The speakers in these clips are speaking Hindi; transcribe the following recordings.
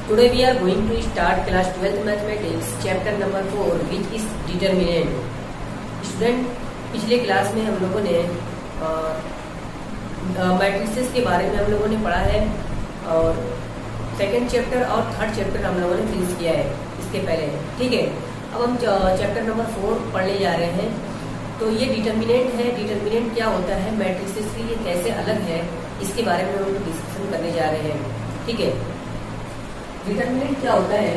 Today we are going to start class 12th mathematics chapter number 4 which is determinant. Student पिछले क्लास में हम लोगों ने मैट्रिसेस के बारे में हम लोगों ने पढ़ा है और सेकंड चैप्टर और थर्ड चैप्टर हम लोगों ने फिनिश किया है इसके पहले, ठीक है। अब हम चैप्टर नंबर 4 पढ़ने जा रहे हैं। तो ये डिटर्मिनेंट है। डिटर्मिनेंट क्या होता है, मैट्रिसेस की ये कैसे अलग है, इसके बारे में हम लोग डिस्कशन करने जा रहे हैं, ठीक है। डिटर्मिनेंट क्या होता है,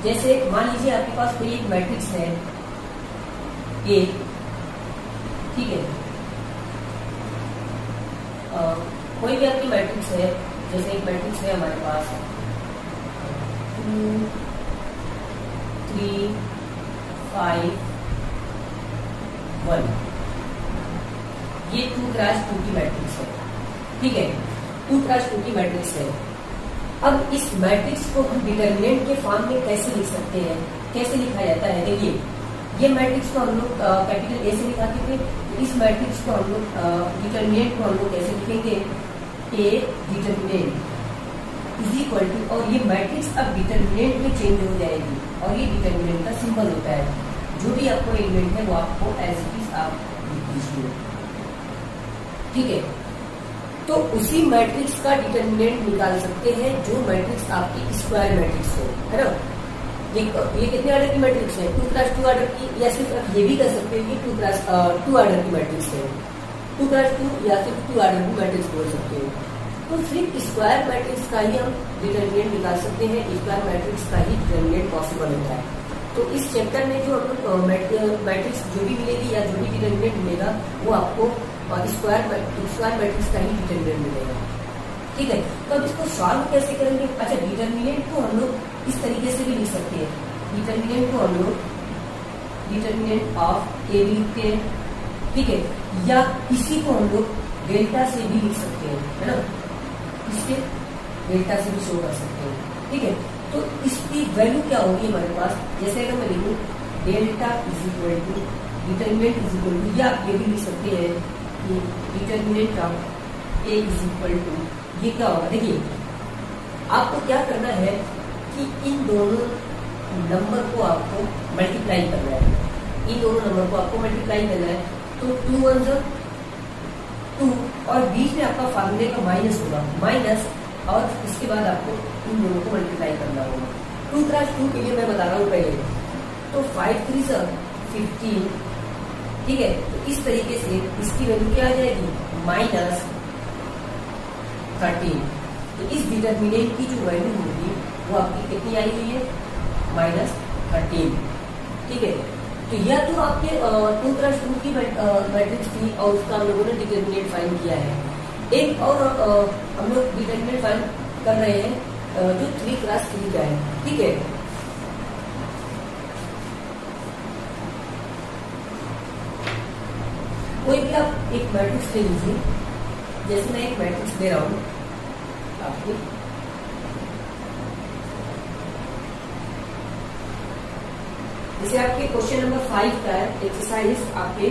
जैसे मान लीजिए आपके पास कोई एक मैट्रिक्स है ए, ठीक है। कोई भी आपकी मैट्रिक्स है, जैसे एक मैट्रिक्स है हमारे पास 2 3 5 1, ये 2x2 की मैट्रिक्स है, ठीक है। 2x2 की मैट्रिक्स है। अब इस मैट्रिक्स को हम डिटर्मिनेंट के फॉर्म में कैसे लिख सकते हैं, कैसे लिखा जाता है। देखिए, ये मैट्रिक्स को हम लोग कैपिटल ए से लिखाते थे, इस मैट्रिक्स को हम लोग डिटर्मिनेंट को हम लोग कैसे लिखेंगे, A determinant is equal to, और ये मैट्रिक्स अब डिटर्मिनेंट में चेंज हो जाएगी और ये डिटर्मिनेंट का सिंबल होता है। जो भी आपको एलिमेंट है वो आपको एज इट इज आप लिख दीजिए, ठीक है। तो उसी मैट्रिक्स का डिटर्मिनेंट निकाल सकते हैं जो मैट्रिक्स आपकी स्क्वायर मैट्रिक्स हो, है ना। ये कितने ऑर्डर की मैट्रिक्स है, 2x2 ऑर्डर की, या सिर्फ आप ये भी कर सकते हैं कि 2x2 ऑर्डर की मैट्रिक्स है, 2x2 या सिर्फ 2 ऑर्डर की मैट्रिक्स बोल सकते हैं। तो सिर्फ स्क्वायर मैट्रिक्स का ही हम डिटर्मिनेंट निकाल सकते हैं, स्क्वायर मैट्रिक्स का ही डिटर्मिनेंट पॉसिबल होता है। तो इस चैप्टर में जो हम मैट्रिक्स जो भी मिलेगी या जो भी डिटर्मिनेंट मिलेगा वो आपको स्क्वायर मैट्रिक्स का ही डिटर्मिनेंट मिलेगा, ठीक है। तो अब इसको सॉल्व कैसे करेंगे। अच्छा, डिटर्मिनेंट को हम लोग इस तरीके से भी लिख सकते हैं। डिटर्मिनेंट को हम लोग डिटर्मिनेंट ऑफ ए भी लिखते हैं, ठीक है, या इसी को हम लोग डेल्टा से भी लिख सकते हैं, है ना। इसके डेल्टा से भी शो कर सकते हैं, ठीक है। तो इसकी वैल्यू क्या होगी हमारे पास, जैसे अगर मैं लिखूं delta is equal to determinant is equal to, या आप ये भी लिख सकते हैं कि determinant of A is equal to, ये क्या होगा। देखिए, आपको क्या करना है कि इन दोनों नंबर को आपको मल्टीप्लाई करना है, इन दोनों नंबर को आपको मल्टीप्लाई करना है। तो 2 1 2 और बीच में आपका फार्मूले का माइनस होगा, माइनस, और इसके बाद आपको इन दोनों को मल्टीप्लाई करना होगा। 2x2 के लिए मैं बता रहा हूँ पहले, तो 5 3 15, ठीक है। तो इस तरीके से इसकी वैल्यू क्या आ जाएगी, -13। तो इस डिटर्मिनेंट की जो वैल्यू होगी वो आपकी कितनी आई हुई है, -13, ठीक है। तो यह तो आपके 2x2 की मैट्रिक्स थी और उसका हम लोगों ने डिटर्मिनेंट फाइंड किया है। एक और हम लोग डिटर्मिनेंट फाइंड कर रहे हैं जो 3x3 का है, ठीक है। कोई भी आप एक मैट्रिक्स ले लीजिए, जैसे मैं एक मैट्रिक्स दे रहा हूं आपको, जैसे आपके क्वेश्चन नंबर 5 का है एक्सरसाइज, आपके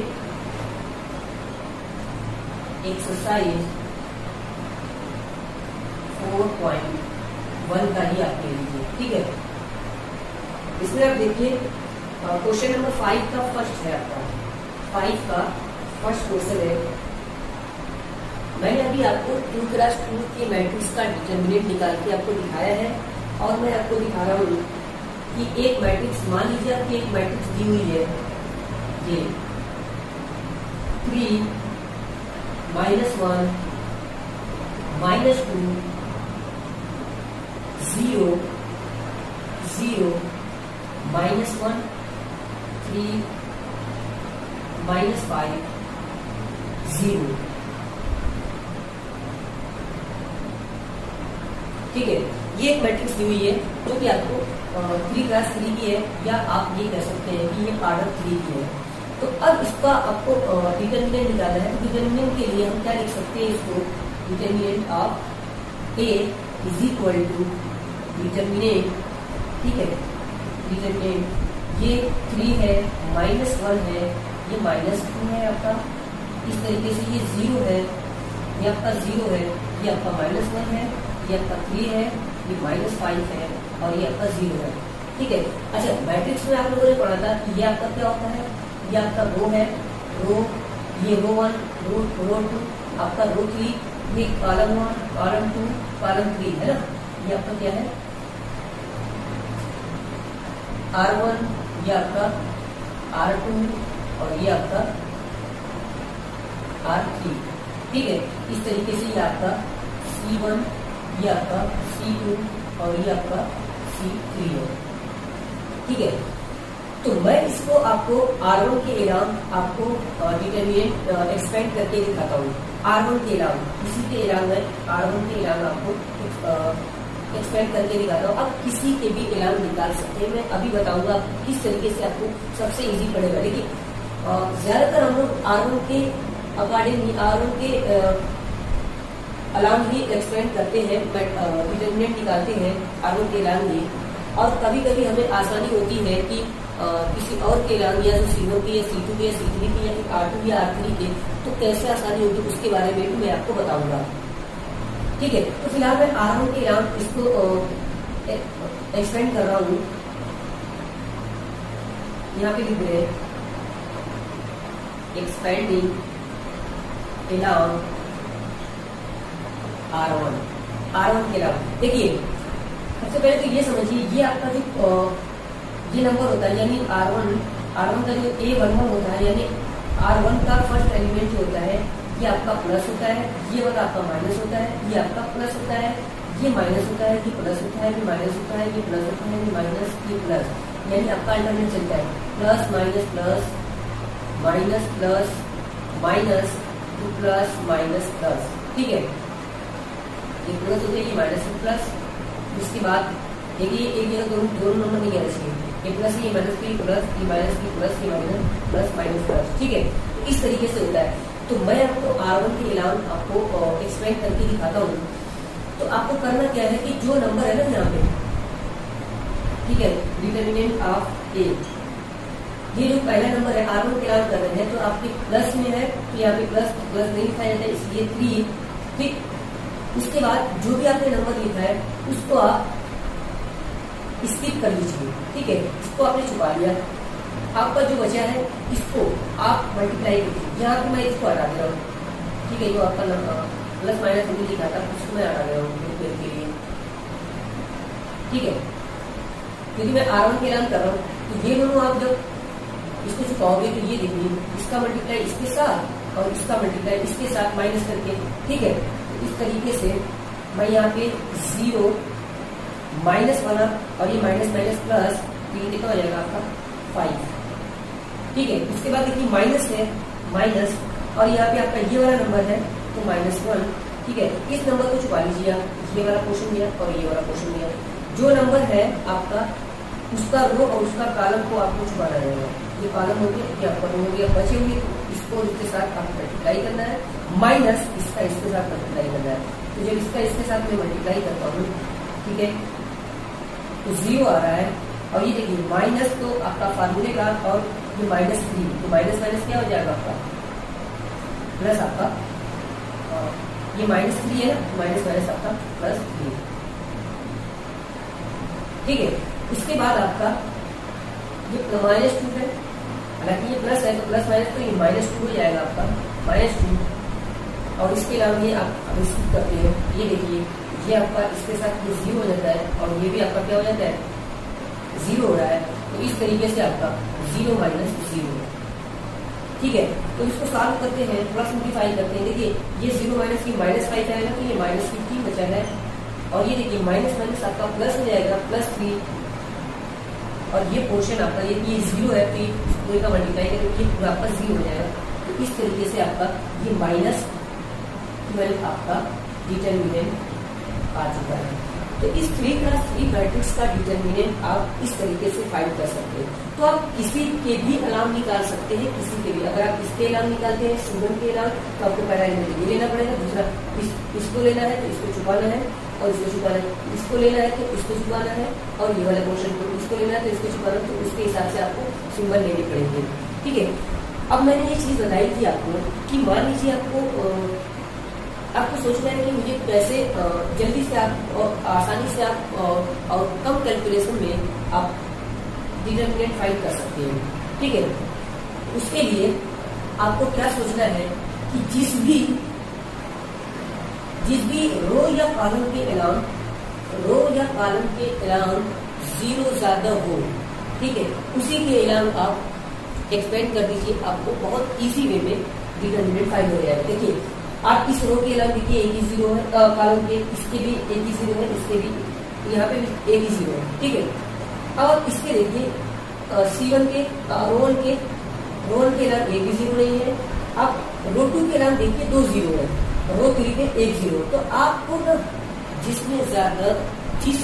एक्सरसाइज 4.1 का ही आप ले लीजिए, ठीक है। इसमें आप देखिए क्वेश्चन नंबर 5 का फर्स्ट है, आपका 5 का फर्स्ट क्वेश्चन है। मैंने अभी आपको 2x2 के मैट्रिक्स का डिटर्मिनेंट निकाल के आपको दिखाया है, और मैं आपको दिखा रहा हूँ कि एक मैट्रिक्स, मान लीजिए आपकी एक मैट्रिक्स दी हुई है, ये 3 -1 -2 0 0 -1 3 -5 0, ठीक है। ये एक मैट्रिक्स दी हुई है जो कि आपको 3x3 की है, या आप ये कह सकते हैं कि ये ऑर्डर 3 की है। तो अब इसका आपको डिटर्मिनेंट निकालना है। तो डिटर्मिनेंट के लिए हम क्या लिख सकते हैं, इसको determinant of A is equal to determinant, ठीक है। डिटर्मिनेंट ये 3 है, -1 है, ये -2 है आपका, इस तरीके से ये 0 है, ये आपका 0 है, ये आपका -1 है, ये आपका 3 है, ये -5 है और ये आपका 0 है। ठीक है। अच्छा, मैट्रिक्स में आप लोगों ने पढ़ा था कि ये आपका क्या होता है, ये आपका रो है, रो, ये रो 1, रो 2, आपका रो 3, ये कॉलम 1, कॉलम 2, कॉलम 3 है ना। ये आपका क्या है R1, ये आपका R2 और ये आपका R3। ठीक है। इस तरीके से ये आपका C1, ये आपका C2 और ये आपका C3 है। ठीक है। तो मैं इसको आपको R1 के अलावा आपको डिटरमिनेंट एक्सपेंड करके दिखाता हूँ। R1 के अलावा, इसी के अलावा मैं R1 के अलावा आपको एक्सपेंड करके दिखाता हूँ। आप किसी के भी अलावा निकाल सकते हैं। मैं अभी बताऊंगा किस तरीके से आपको सबसे इजी पड़ेगा। देखिए, ज्यादातर हम लोग R1 के अकॉर्डिंग, R1 के अलावा ही एक्सपेंड करते हैं, डिटरमिनेंट निकालते हैं R1 के अलावा ही। और कभी कभी हमें आसानी होती है कि किसी और के अलावा, या C1 के, या C2 के, या C3 के, या फिर R2 या R3 के, तो कैसे आसानी होगी उसके बारे में भी मैं आपको बताऊंगा। ठीक है। तो फिलहाल मैं R1 के अलावा इसको एक्सपेंड कर रहा हूँ। यहाँ पे लिख रहे हैं एक्सपेंडिंग अलाउंग R1 के अलावा। देखिए, सबसे पहले तो ये समझिए, ये आपका जो ये नंबर होता है, यानी R1 का जो A11 होता है, यानी R1 का फर्स्ट एलिमेंट जो होता है, ये आपका प्लस होता है, ये वाला आपका माइनस होता है, ये आपका प्लस होता है, ये माइनस होता है, ये प्लस होता है, ये माइनस होता है, ये प्लस होता है, ये माइनस, ये प्लस, यानी आपका अल्टरनेट चलता है plus minus plus minus plus minus plus minus plus. ठीक है। ये प्लस होता है, ये माइनस प्लस। उसके बाद देखिए, एक जगह दोनों नंबर नहीं आना चाहिए, ये प्लस, ये माइनस, की प्लस, ये माइनस, की प्लस, ये माइनस, प्लस माइनस प्लस। ठीक है। तो इस तरीके से होता है। तो मैं आपको R1 के अलावा आपको एक्सपेंड करके दिखाता हूँ। तो आपको करना क्या है कि जो नंबर है ना यहाँ पे, ठीक है, डिटरमिनेंट ऑफ A, ये जो पहला नंबर है R1 के अलावा कर रहे हैं, तो आपके प्लस में है, तो यहाँ पे प्लस नहीं लिखा जाता है, इसलिए 3। ठीक। उसके बाद जो भी आपने नंबर लिखा है उसको आप स्किप कर लीजिए। ठीक है। इसको आपने छुपा लिया, आपका जो बचा है इसको आप मल्टीप्लाई कीजिए। यहाँ पे मैं इसको हटा दे रहा हूँ। ठीक है। जो आपका प्लस माइनस भी लिखा था उसको मैं हटा दे रहा हूँ के लिए। ठीक है। क्योंकि मैं R1 के नाम कर रहा हूँ, तो ये दोनों आप जब इसको छुपाओगे तो ये देखिए, इसका मल्टीप्लाई इसके साथ और इसका मल्टीप्लाई इसके साथ माइनस करके। ठीक है। तो इस तरीके से मैं यहाँ पे 0 माइनस बना और ये माइनस माइनस प्लस, तो ये कितना हो जाएगा आपका 5। ठीक है। उसके बाद देखिए माइनस है, माइनस, और यहाँ पे आपका ये वाला नंबर है तो -1। ठीक है। इस नंबर को छुपा लीजिए आप, ये वाला पोर्शन दिया और ये वाला पोर्शन दिया। जो नंबर है आपका, उसका रो और उसका कॉलम को आपको छुपाना रहेगा। ये कॉलम हो गया, ये आपका रो हो गया, बचे हुए इसको इसके साथ आपको मल्टीप्लाई करना है, माइनस इसका इसके साथ मल्टीप्लाई करना है। तो जब इसका इसके साथ मैं मल्टीप्लाई करता हूँ, ठीक है, तो 0 आ रहा है। और ये देखिए माइनस तो आपका फार्मूले का, और ये -3, तो माइनस माइनस क्या हो जाएगा आपका प्लस, आपका ये -3 है ना, माइनस माइनस आपका +3। ठीक है। इसके बाद आपका ये -2 है, हालांकि ये प्लस है तो प्लस माइनस, तो ये -2 हो जाएगा आपका -2। और इसके अलावा ये आप रिसीव करते हैं, ये देखिए ये आपका इसके साथ ये 0 हो जाता है, और ये भी आपका क्या हो जाता है 0 हो रहा है। तो इस तरीके से आपका 0 - 0। ठीक है। तो इसको सॉल्व करते हैं, थोड़ा सिंप्लीफाई करते हैं। देखिए ये 0 माइनस की -5 आएगा, तो ये -15 बचा है, और ये देखिए माइनस माइनस आपका प्लस हो जाएगा +3, और ये पोर्शन आपका ये 0 है, तो ये पूरे का मल्टीप्लाई करेंगे, ये पूरा आपका 0 हो जाएगा। तो इस तरीके से आपका ये -12 आपका डिटरमिनेंट आ चुका है। तो इस 3x3 मैट्रिक्स का डिटरमिनेंट आप इस तरीके से फाइंड कर सकते हैं। तो आप किसी के भी अलार्म निकाल सकते हैं, किसी के भी। अगर आप इसके अलार्म निकालते हैं, स्टूडेंट के अलार्म, तो आपको पहला एलिमेंट ये लेना पड़ेगा, दूसरा इसको लेना है तो इसको छुपाना है, और इसको छुपाना है, इसको लेना है तो इसको छुपाना है, और ये वाले पोर्शन को इसको लेना है तो इसको छुपाना है। तो उसके हिसाब से आपको सिंबल लेने पड़ेंगे। ठीक है। अब मैंने ये चीज बताई थी आपको कि मान लीजिए आपको आपको सोचना है कि मुझे कैसे जल्दी से आप और आसानी से आप और कम कैलकुलेशन में आप डिटरमिनेंट फाइंड कर सकते हैं। ठीक है, उसके लिए आपको क्या सोचना है कि जिस भी रो या कॉलम के अलावा जीरो ज्यादा हो, ठीक है, उसी के अलावा आप एक्सपेंड कर दीजिए, आपको बहुत इजी वे में डिटरमिनेंट फाइंड हो जाएगा। देखिए आप इस रो के अलावा देखिए एक ही जीरो है, कॉलम के इसके भी एक ही जीरो है, इसके भी यहाँ पे भी एक ही जीरो है। ठीक है, अब इसके देखिए C1 के रो 1 के अलावा एक भी जीरो नहीं है। अब रो 2 के अलावा देखिए 2 जीरो है, रो 3 के 1 जीरो। तो आपको ना जिसमें ज्यादा जिस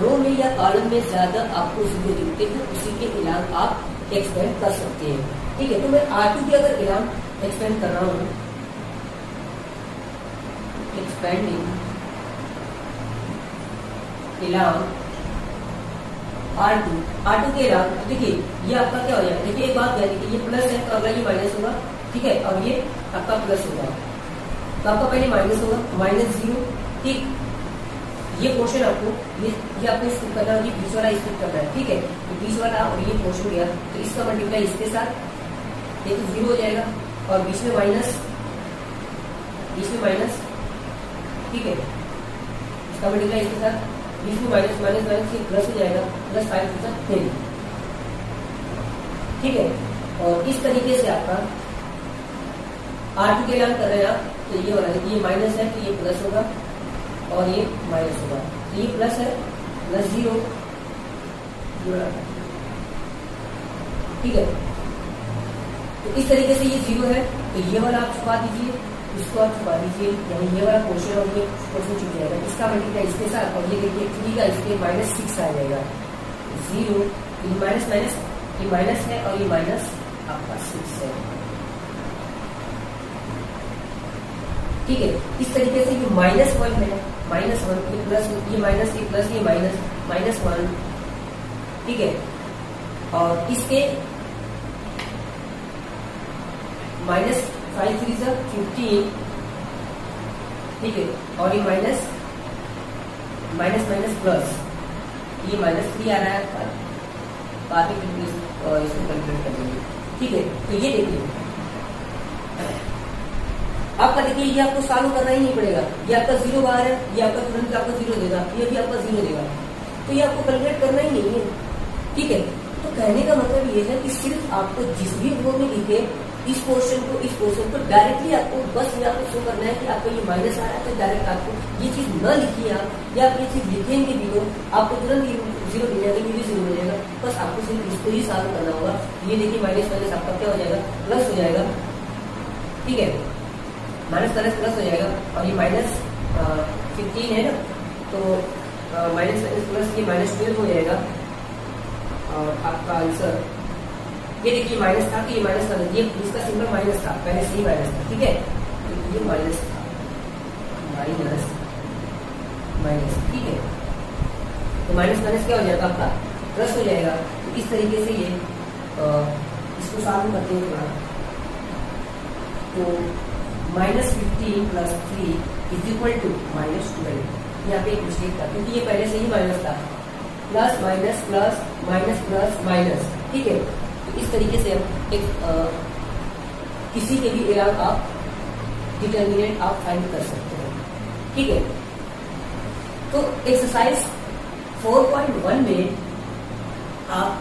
रो में या कॉलम में ज्यादा आपको जीरो दिखते हैं उसी के अलावा आप एक्सपेंड कर सकते हैं। ठीक है, तो मैं R2 के अगर अलावा एक्सपेंड कर रहा हूँ, एक्सपेंडिंग अलावा R2 के अलावा देखिए ये आपका क्या हो जाएगा। देखिए एक बात ध्यान रखिए, ये प्लस है तो अगला ये माइनस होगा। ठीक है, और ये आपका प्लस होगा तो आपका पहले माइनस होगा, -0। ठीक, ये पोर्शन आपको ये आपको स्किप करना है, बीच वाला स्किप करना है। ठीक है, तो बीच वाला और ये पोर्शन गया तो इसका मल्टीप्लाई इसके साथ, ये तो 0 हो जाएगा और बीच में माइनस। ठीक है, इसका मल्टीप्लाई इसके साथ, बीच में माइनस ये प्लस हो जाएगा, +5 10। ठीक है, और इस तरीके से आपका R2 के अलावा कर रहे हैं आप, तो ये वाला ये माइनस है तो ये प्लस होगा और ये माइनस होगा, तो ये प्लस है +0। ठीक है, तो इस तरीके से ये 0 है तो ये वाला आप छुपा दीजिए, इसको आप छुपा दीजिए, यानी ये वाला पोर्शन और ये पोर्शन छुप जाएगा। इसका मल्टीप्लाई इसके साथ और ये देखिए 3 का इसके -6 आ जाएगा, 0 ये माइनस है और ये माइनस आपका 6 है। ठीक है, इस तरीके से ये -1 है, -1 ये प्लस, ये माइनस, ये प्लस, ये -1। ठीक है, और इसके -5 3 15। ठीक है, और ये माइनस प्लस, ये -3 आ रहा है, बाद में इसको कैलकुलेट कर देंगे। ठीक है, तो ये देखिए आपका, देखिए ये आपको सॉल्व करना ही नहीं पड़ेगा, ये आपका 0 बाहर है, ये आपका तुरंत आपका 0 देगा, ये भी आपका 0 देगा, तो ये आपको कैलकुलेट करना ही नहीं है। ठीक है, तो कहने का मतलब ये है कि सिर्फ आपको जिस भी रो में लिखे इस पोर्शन को डायरेक्टली आपको बस यहाँ पे शो करना है कि आपको ये माइनस आ रहा है, तो डायरेक्ट आपको ये चीज न लिखिए आप, या आप ये चीज लिखेंगे भी तो आपको तुरंत 0 मिल जाएगा, ये भी 0 हो जाएगा। बस आपको सिर्फ इसको ही सॉल्व करना होगा। ये देखिए माइनस आपका क्या हो जाएगा, प्लस हो जाएगा। ठीक है, माइनस प्लस हो जाएगा और ये -15 है ना, तो माइनस प्लस ये -12 हो जाएगा और आपका आंसर ये देखिए माइनस था कि ये माइनस था, ये इसका सिंबल माइनस था, पहले से ही माइनस था। ठीक है, तो ये माइनस था, माइनस। ठीक है, तो माइनस क्या हो जाएगा आपका प्लस हो जाएगा। तो इस तरीके से ये इसको सॉल्व करते हैं थोड़ा, तो -15 + 3 = -12। यहाँ पे एक मिस्टेक था क्योंकि ये पहले से ही माइनस था, plus minus plus minus plus minus. ठीक है, तो इस तरीके से हम एक किसी के भी अलावा आप डिटरमिनेंट आप फाइंड कर सकते हैं। ठीक है, तो एक्सरसाइज 4.1 में आप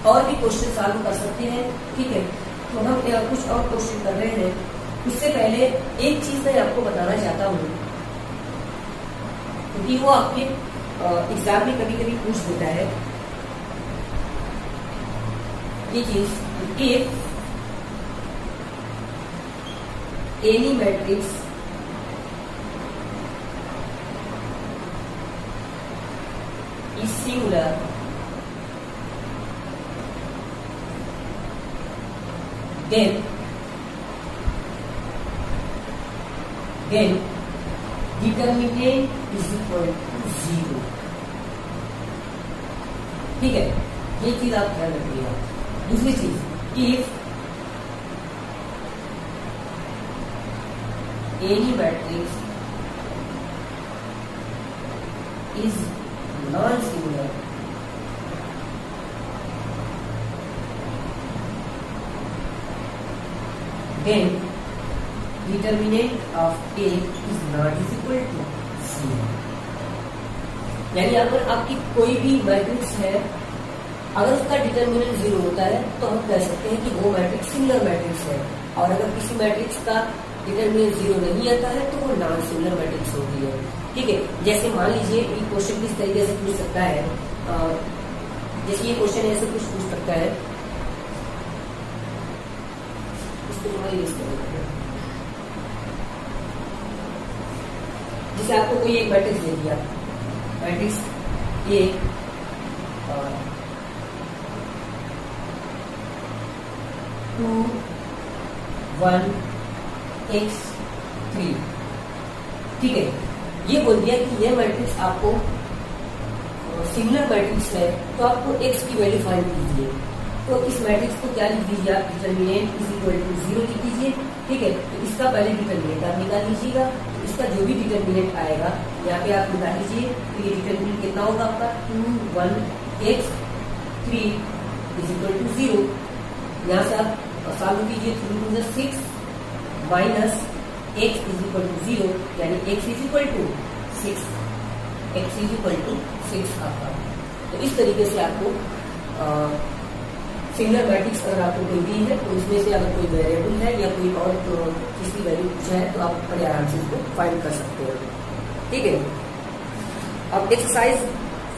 और भी क्वेश्चन सॉल्व कर सकते हैं। ठीक है, तो हम कुछ और क्वेश्चन कर रहे हैं। उससे पहले एक चीज मैं आपको बताना चाहता हूँ, क्योंकि वो आपके एग्जाम में कभी कभी पूछ देता है ये चीज, if any matrix is singular then determinant is equal to 0। ठीक है, ये चीज आप ध्यान रखिएगा। दूसरी चीज, if any matrix is non-singular then determinant of A is not is equal to 0। यानी अगर आपकी कोई भी मैट्रिक्स है, अगर उसका डिटर्मिनेंट 0 होता है तो हम कह सकते हैं कि वो मैट्रिक्स सिंगुलर मैट्रिक्स है, और अगर किसी मैट्रिक्स का डिटर्मिनेंट 0 नहीं आता है तो वो नॉन सिंगुलर मैट्रिक्स होती है। ठीक है, जैसे मान लीजिए ये क्वेश्चन किस तरीके से पूछ सकता है, जैसे ये क्वेश्चन ऐसे कुछ पूछ सकता है, इसको थोड़ा यूज करेंगे। जैसे आपको कोई एक मैट्रिक्स दे दिया, मैट्रिक्स ए और 2 1 x 3, ठीक है, ये बोल दिया कि ये मैट्रिक्स आपको सिंगुलर मैट्रिक्स है तो आपको x की वैल्यू फाइंड कीजिए। तो इस मैट्रिक्स को क्या लिख दीजिए आप, डिटरमिनेंट इज इक्वल टू 0 लिख दीजिए। ठीक है, तो इसका पहले डिटरमिनेंट आप निकाल लीजिएगा, तो इसका जो भी डिटरमिनेंट आएगा यहाँ पे आप निकाल लीजिए। तो ये डिटरमिनेंट कितना होगा आपका, 2 1 x 3 इज इक्वल टू 0। यहाँ से आप सॉल्व कीजिए, 3 2 6 minus x is equal to 0, यानी x is equal to 6, x is equal to 6 आपका। तो इस तरीके से आपको सिंगुलर मैट्रिक्स अगर आपको कोई दी है तो इसमें से अगर कोई वेरिएबल है या कोई और चीज की वैल्यू पूछा है तो आप बड़े आराम से इसको फाइंड कर सकते हो। ठीक है, अब एक्सरसाइज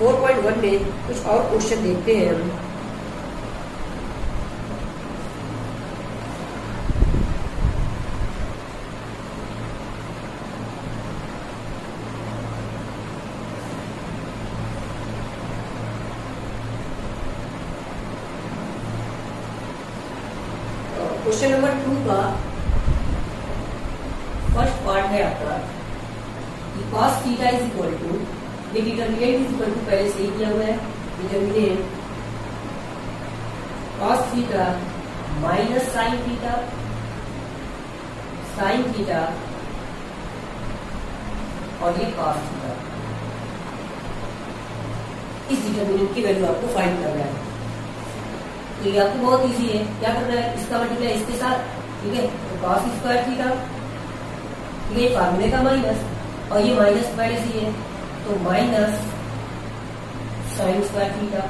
4.1 में कुछ और क्वेश्चन देखते हैं हम। क्वेश्चन नंबर 2 का फर्स्ट पार्ट है आपका, cos theta is equal to, ये डिटरमिनेंट इज इक्वल टू पहले से ही किया हुआ है, determinant cos theta minus sine theta, sine theta और ये cos थीटा, इस डिटरमिनेंट की वैल्यू आपको फाइंड करना है। तो ये आपको बहुत इजी है, क्या करना है, इसका मल्टीप्लाई इसके साथ, ठीक है, तो cos स्क्वायर थीटा, ठीक है, ये फार्मूले का माइनस, और ये माइनस पहले से है तो माइनस साइन स्क्वायर थीटा,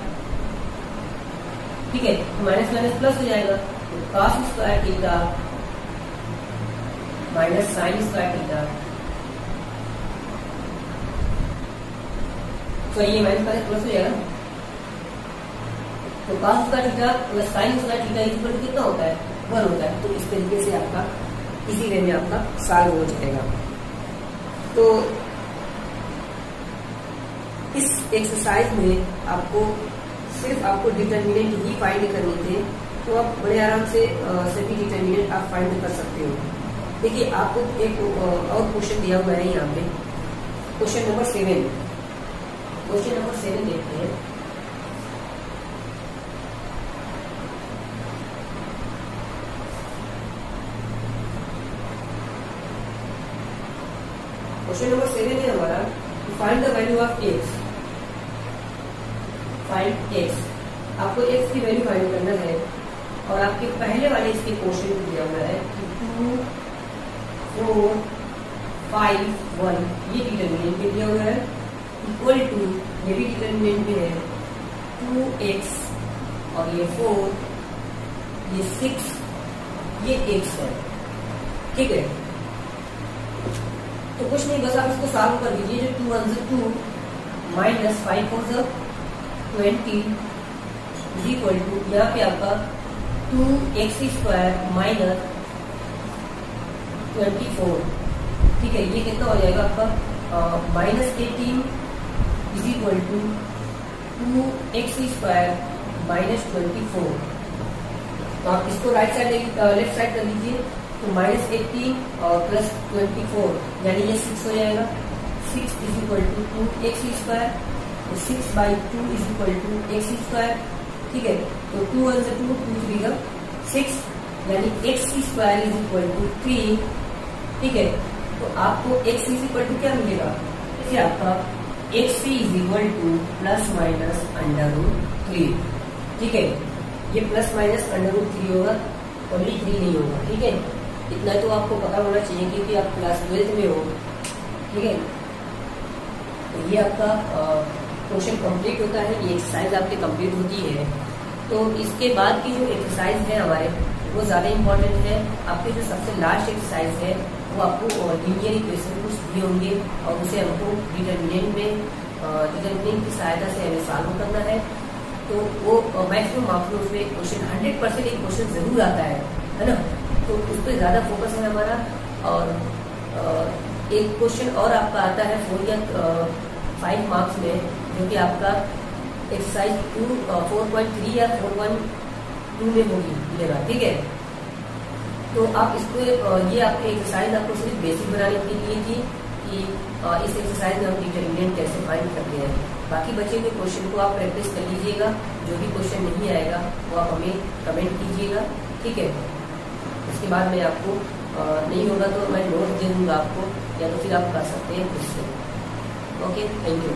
ठीक है, तो माइनस माइनस प्लस हो जाएगा, तो cos square theta minus sine square theta, तो ये माइनस माइनस प्लस हो जाएगा, तो cos square theta plus sine square theta equal to कितना होता है, 1 होता है। तो इस तरीके से आपका इसी वे में आपका सॉल्व हो जाएगा। तो इस एक्सरसाइज में आपको सिर्फ आपको डिटरमिनेंट ही फाइंड करने थे, तो आप बड़े आराम से सभी डिटरमिनेंट आप फाइंड कर सकते हो। देखिए आपको एक और क्वेश्चन दिया हुआ है यहाँ पे, क्वेश्चन नंबर 7, क्वेश्चन नंबर 7 देखते हैं। क्वेश्चन नंबर 7 है हमारा, find the value of x, find x, आपको x की वैल्यू फाइंड करना है, और आपके पहले वाले इसके क्वेश्चन को दिया हुआ है कि 2 4 5 1, ये डिटरमिनेंट पे दिया हुआ है, इक्वल टू, ये भी डिटरमिनेंट पे है, 2x और ये 4, ये 6, ये x है। ठीक है, तो कुछ नहीं, बस आप इसको सॉल्व कर दीजिए। जो 2 1 से 2 माइनस 5 4 से 20 इज इक्वल टू, यहाँ पे आपका 2x स्क्वायर माइनस 24, ठीक है, ये कितना हो जाएगा आपका minus 18 is equal to 2x square minus 24। तो आप इसको राइट साइड लेफ्ट साइड कर लीजिए, तो माइनस 18 और प्लस 24, यानी ये 6 हो जाएगा, 6 is equal to 2x square, तो 6/2 is equal to x square. ठीक है, तो 2 1 से 2 2 3 का 6, यानी x square is equal to 3। ठीक है, तो आपको एक्स इज इक्वल टू क्या मिलेगा, जैसे आपका x is equal to plus minus under root 3, ठीक है। ये प्लस माइनस अंडर रूट 3 होगा, ओनली 3 नहीं होगा, ठीक है। इतना तो आपको पता होना चाहिए क्योंकि आप क्लास 12th में हो, ठीक है। तो ये आपका क्वेश्चन कंप्लीट होता है, ये एक्सरसाइज आपकी कंप्लीट होती है। तो इसके बाद की जो एक्सरसाइज है हमारे वो ज़्यादा इंपॉर्टेंट है। आपके जो सबसे लास्ट एक्सरसाइज है वो आपको लीनियर इक्वेशन कुछ दिए होंगे और उसे हमको डिटरमिनेंट की सहायता से हमें सॉल्व करना है। तो वो मैक्सिमम मार्क्स में उसमें क्वेश्चन 100% एक क्वेश्चन जरूर आता है ना। तो उस पर ज़्यादा फोकस है हमारा। और एक क्वेश्चन और आपका आता है 4 या 5 मार्क्स में, जो कि आपका एक्सरसाइज 4.3 या 4.2 में होगी मिलेगा, ठीक है। तो आप इसको ये आपकी एक्सरसाइज आपको सिर्फ बेसिक बनाने के लिए थी कि इस एक्सरसाइज में हम डिटरमिनेंट कैसे फाइंड करते हैं। बाकी बचे हुए क्वेश्चन को आप प्रैक्टिस कर लीजिएगा। जो भी क्वेश्चन नहीं आएगा वो आप हमें कमेंट कीजिएगा, ठीक है। इसके बाद मैं आपको नहीं होगा तो मैं नोट दे दूँगा आपको, या तो फिर आप कर सकते हैं खुद से। Okay, thank you.